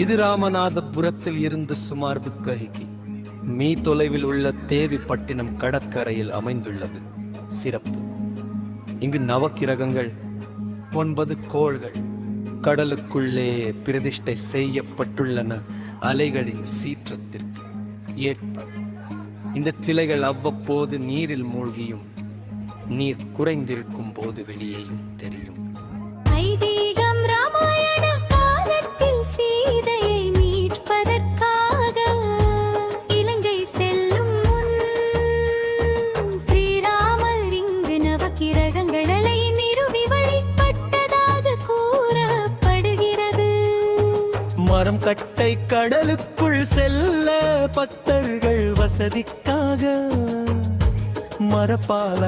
இது ராமநாதபுரத்தில் இருந்து சுமார் புக்ககிக்கு மீ தொலைவில் உள்ள தேவிப்பட்டினம் கடற்கரையில் அமைந்துள்ளது. சிறப்பு: இங்கு நவக்கிரகங்கள் 9 கோள்கள் கடலுக்குள்ளே பிரதிஷ்டை செய்யப்பட்டுள்ளன. அலைகளின் சீற்றத்திற்கு ஏற்ப இந்த சிலைகள் அவ்வப்போது நீரில் மூழ்கியும் நீர் குறைந்திருக்கும் போது வெளியேயும் தெரியும். ஐதீகம் ராமாயண காலத்தில் சீதையை மீட்பதற்காக இலங்கை செல்லும் முன் ஸ்ரீராமர் இங்கு நவக்கிரகங்களை நிறுவி வழிபட்டதாக கூறப்படுகிறது. மரம் கட்டை கடலுக்குள் செல்ல பக்தர்கள் வசதிக்காக மரப்பால